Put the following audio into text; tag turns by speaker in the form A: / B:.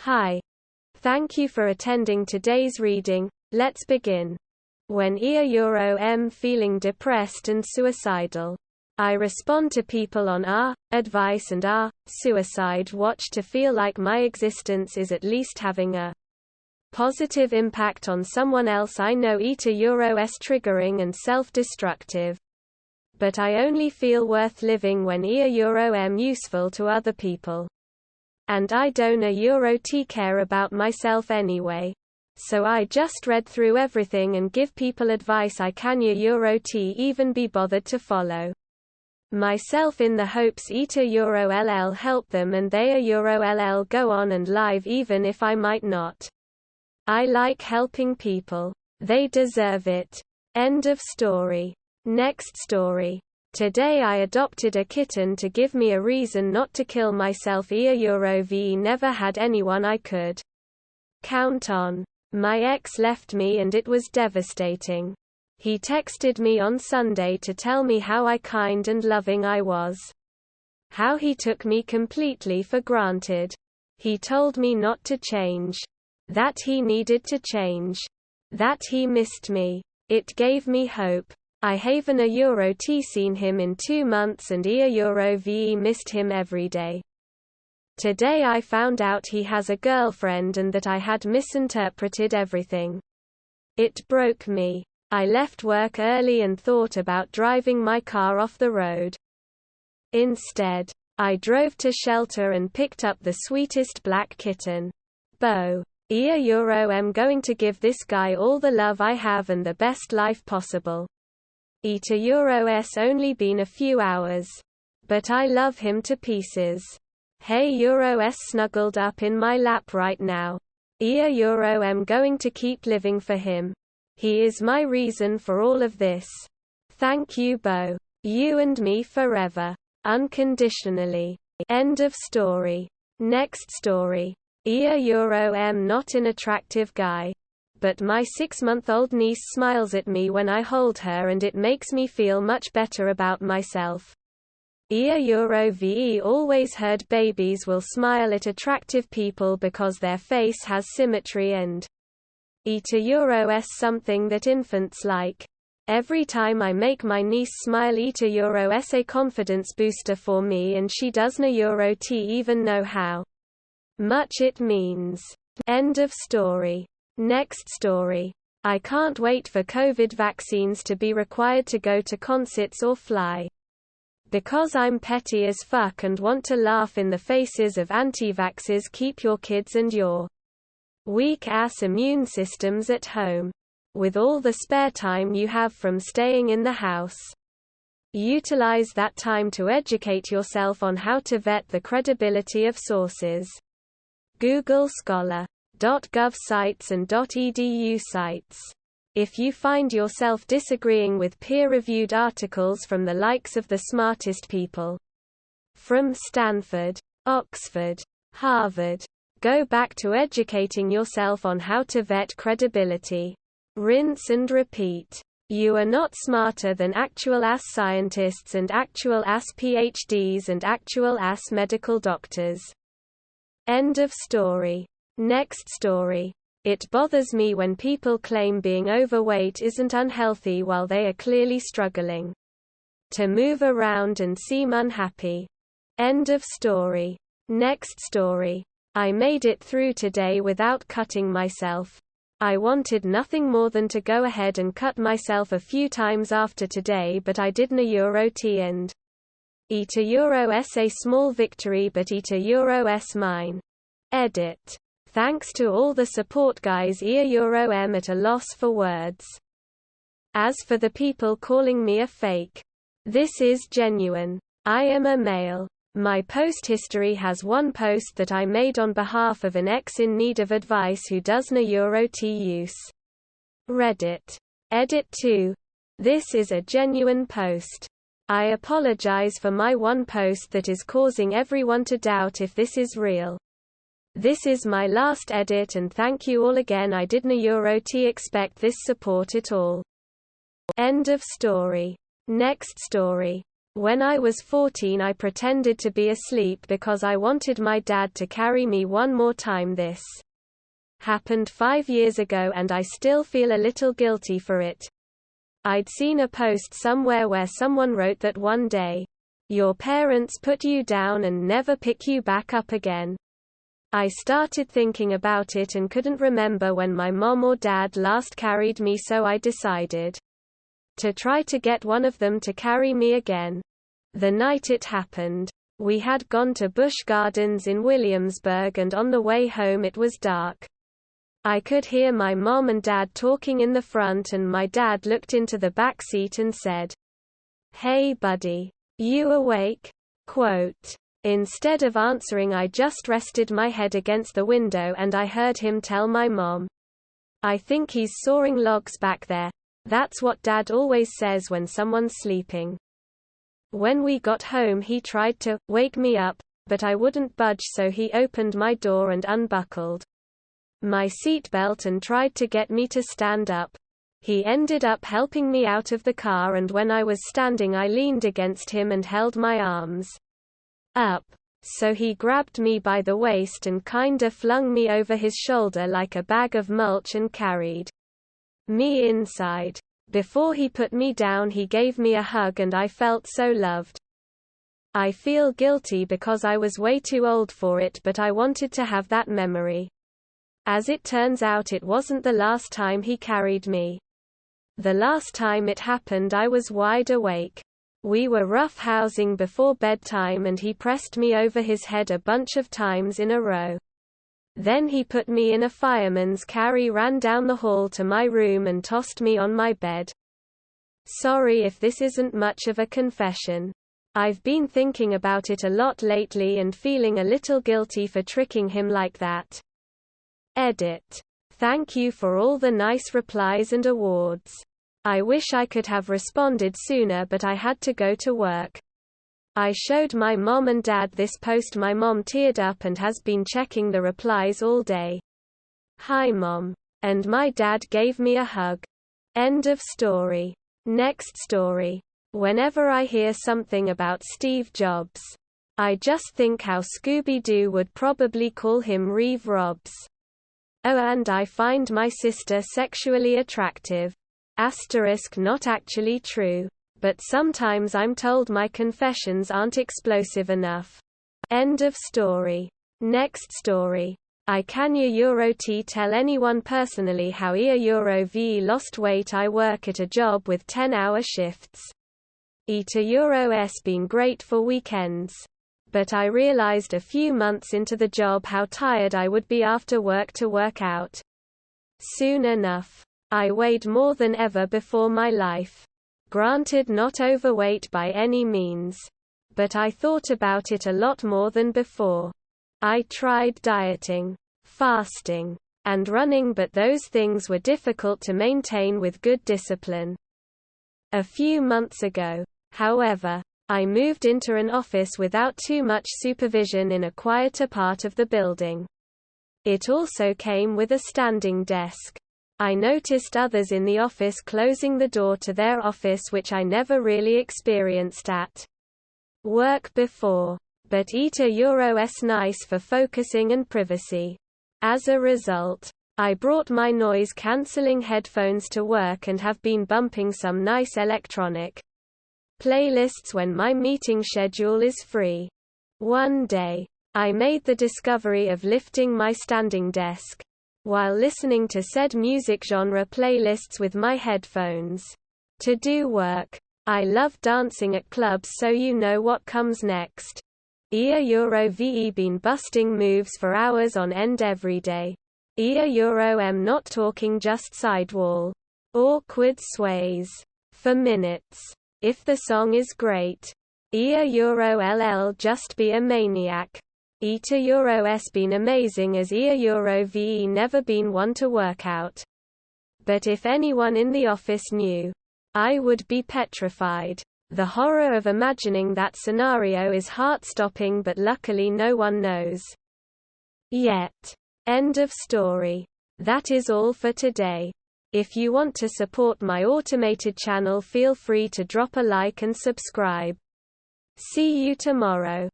A: Hi. Thank you for attending today's reading. Let's begin. When I'm feeling depressed and suicidal, I respond to people on advice and suicide watch to feel like my existence is at least having a positive impact on someone else I know. It's triggering and self-destructive. But I only feel worth living when I'm useful to other people. And I don't care about myself anyway. So I just read through everything and give people advice I can even be bothered to follow myself in the hopes LL help them and they LL go on and live even if I might not. I like helping people. They deserve it. End of story. Next story. Today I adopted a kitten to give me a reason not to kill myself. VE never had anyone I could count on. My ex left me and it was devastating. He texted me on Sunday to tell me how kind and loving I was. How he took me completely for granted. He told me not to change. That he needed to change. That he missed me. It gave me hope. I haven't seen him in 2 months and VE missed him every day. Today I found out he has a girlfriend and that I had misinterpreted everything. It broke me. I left work early and thought about driving my car off the road. Instead, I drove to shelter and picked up the sweetest black kitten. Bo. I'm going to give this guy all the love I have and the best life possible. It's only been a few hours. But I love him to pieces. Hey snuggled up in my lap right now. I'm going to keep living for him. He is my reason for all of this. Thank you, Bo. You and me forever. Unconditionally. End of story. Next story. I'm not an attractive guy. But my 6-month-old niece smiles at me when I hold her and it makes me feel much better about myself. VE always heard babies will smile at attractive people because their face has symmetry and something that infants like. Every time I make my niece smile it's a confidence booster for me and she doesn't even know how much it means. End of story. Next story. I can't wait for COVID vaccines to be required to go to concerts or fly. Because I'm petty as fuck and want to laugh in the faces of anti-vaxxers. Keep your kids and your weak-ass immune systems at home. With all the spare time you have from staying in the house. Utilize that time to educate yourself on how to vet the credibility of sources. Google Scholar. .gov sites and .edu sites. If you find yourself disagreeing with peer-reviewed articles from the likes of the smartest people from Stanford, Oxford, Harvard, go back to educating yourself on how to vet credibility. Rinse and repeat. You are not smarter than actual-ass scientists and actual-ass PhDs and actual-ass medical doctors. End of story. Next story. It bothers me when people claim being overweight isn't unhealthy while they are clearly struggling to move around and seem unhappy. End of story. Next story. I made it through today without cutting myself. I wanted nothing more than to go ahead and cut myself a few times after today, but I didn't. And it's a small victory, but it's mine. Edit. Thanks to all the support guys. I'm at a loss for words. As for the people calling me a fake, this is genuine. I am a male. My post history has one post that I made on behalf of an ex in need of advice who doesn't use Reddit. Edit 2. This is a genuine post. I apologize for my one post that is causing everyone to doubt if this is real. This is my last edit and thank you all again. I didn't expect this support at all. End of story. Next story. When I was 14 I pretended to be asleep because I wanted my dad to carry me one more time. This happened 5 years ago and I still feel a little guilty for it. I'd seen a post somewhere where someone wrote that one day, your parents put you down and never pick you back up again. I started thinking about it and couldn't remember when my mom or dad last carried me, so I decided to try to get one of them to carry me again. The night it happened, we had gone to Busch Gardens in Williamsburg and on the way home it was dark. I could hear my mom and dad talking in the front and my dad looked into the back seat and said, "Hey buddy, you awake?" Quote. Instead of answering I just rested my head against the window and I heard him tell my mom, "I think he's sawing logs back there. That's what Dad always says when someone's sleeping." When we got home he tried to wake me up, but I wouldn't budge, so he opened my door and unbuckled my seatbelt and tried to get me to stand up. He ended up helping me out of the car, and when I was standing I leaned against him and held my arms up. So he grabbed me by the waist and kinda flung me over his shoulder like a bag of mulch and carried me inside. Before he put me down he gave me a hug and I felt so loved. I feel guilty because I was way too old for it, but I wanted to have that memory. As it turns out it wasn't the last time he carried me. The last time it happened I was wide awake. We were roughhousing before bedtime and he pressed me over his head a bunch of times in a row. Then he put me in a fireman's carry, ran down the hall to my room and tossed me on my bed. Sorry if this isn't much of a confession. I've been thinking about it a lot lately and feeling a little guilty for tricking him like that. Edit. Thank you for all the nice replies and awards. I wish I could have responded sooner, but I had to go to work. I showed my mom and dad this post. My mom teared up and has been checking the replies all day. Hi Mom. And my dad gave me a hug. End of story. Next story. Whenever I hear something about Steve Jobs, I just think how Scooby-Doo would probably call him Reeve Robs. Oh, and I find my sister sexually attractive. Asterisk not actually true. But sometimes I'm told my confessions aren't explosive enough. End of story. Next story. I can Euro T tell anyone personally how Euro VE lost weight. I work at a job with 10-hour shifts. Euro S been great for weekends. But I realized a few months into the job how tired I would be after work to work out. Soon enough, I weighed more than ever before my life. Granted, not overweight by any means. But I thought about it a lot more than before. I tried dieting, fasting, and running, but those things were difficult to maintain with good discipline. A few months ago, however, I moved into an office without too much supervision in a quieter part of the building. It also came with a standing desk. I noticed others in the office closing the door to their office, which I never really experienced at work before. But Euro S nice for focusing and privacy. As a result, I brought my noise-cancelling headphones to work and have been bumping some nice electronic playlists when my meeting schedule is free. One day, I made the discovery of lifting my standing desk while listening to said music genre playlists with my headphones to do work. I love dancing at clubs, so you know what comes next. Euro VE been busting moves for hours on end every day. Euro M not talking, just sidewall awkward sways for minutes. If the song is great. Euro LL just be a maniac. Euro S been amazing, as Euro VE never been one to work out. But if anyone in the office knew, I would be petrified. The horror of imagining that scenario is heart-stopping, but luckily no one knows yet. End of story. That is all for today. If you want to support my automated channel, feel free to drop a like and subscribe. See you tomorrow.